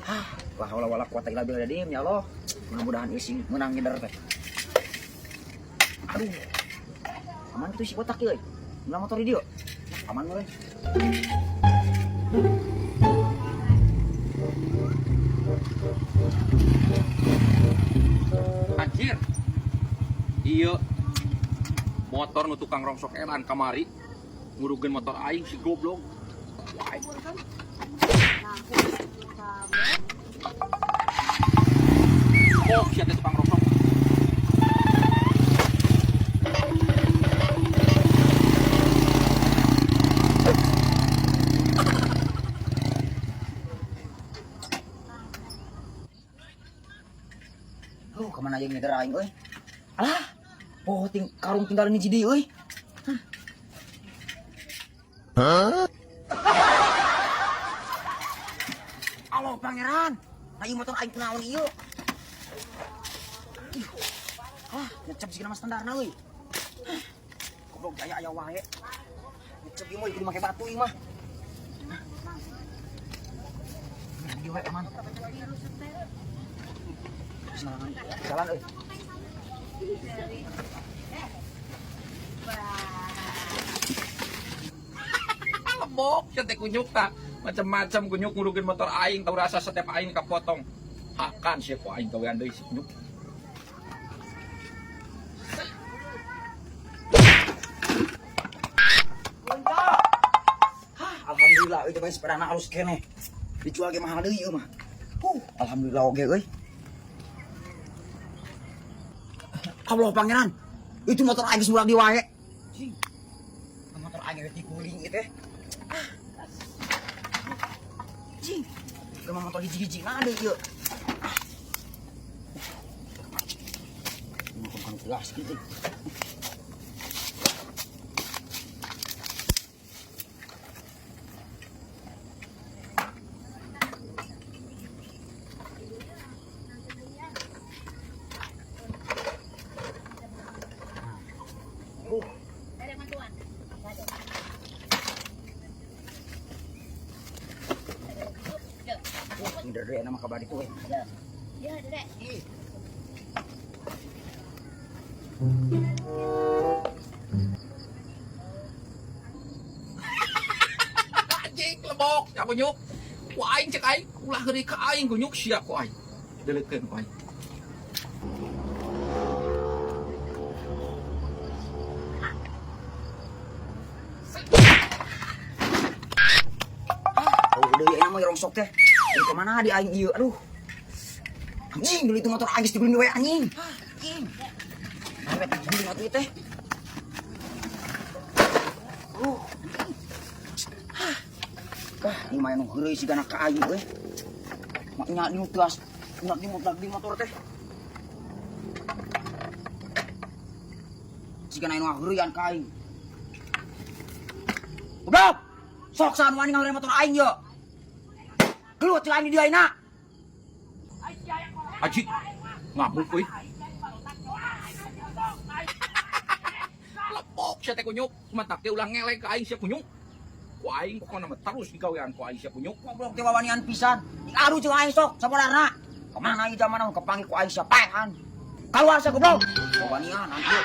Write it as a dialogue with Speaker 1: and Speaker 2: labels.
Speaker 1: Wah, wala kuat ila bila dim ya Allah. Mudah-mudahan isi menang nyeder teh. Aduh. Aman tuh si kotak euy. Ulah motor di dieu. Aman meureun.
Speaker 2: Anjir. Iya. Motor nu tukang rongsok elan kamari. Ngurugeun motor aing si goblok. Wah, kan. Oh, siapa tukang rongsok?
Speaker 1: Kemana aja nyeder aing euy? Alah, karung tinggal ini jadi euy. Hah? Halo pangeran, aing motor aing kunaon ieu? Ngecep sih nama standarna euy. Goblok jaya aya wae. Ngecep ieu mah kudu make batu ieu mah. Di wae aman. Jalan euy.
Speaker 2: Lebok, siapa kunyuk tak? Macam-macam kunyuk ngurugeun motor aing, tahu rasa setiap aing kapotong. Akan sih kok aing gawean deui si kunyuk.
Speaker 1: Alhamdulillah euy teh sepedana halus keneh. Dijual ge mahal deui ieu mah. Alhamdulillah oge euy. Allah pangeran. Itu motor aing geus di wae. Motor aing geus dikuling ieu teh. Cing. Gemah motor hiji-hiji na deui ieu. Bukan kelas gitu. Ini dari nama kabar itu
Speaker 3: Ya, Dek.
Speaker 2: Anjing lebok, ya kunyuk. Ku aing cek aing, ulah heuri ka aing kunyuk sia ku aing. Deulekeun ku aing.
Speaker 1: deui aya mah rongsok teh. Ini kemana di aing ieu? Aduh. Anjing, deui itu motor aing geus dibeli we anjing. Anjing. Awet dibeli atuh teh. Ini main heureuy sigana ka aing euy. Maknya di nugas, di motor teh. Sigana anu heureuyan ka aing. Goblok. Sok saan wani ngawere motor aing yo. Keluar celana di aina.
Speaker 2: Anjing. Ngamuk euy. Lebok sia teh kunyuk, matak teh ulah ngeleng ka aing sia kunyuk. Ku aing pokona mah terus digawean ku aing sia kunyuk.
Speaker 1: Goblok teh wawanian pisan. Aduh jeung aing sok sabarana. Kemana ieu zaman kepanggil ku aing sia paehan. Keluar sia goblok. Wawanian anjir.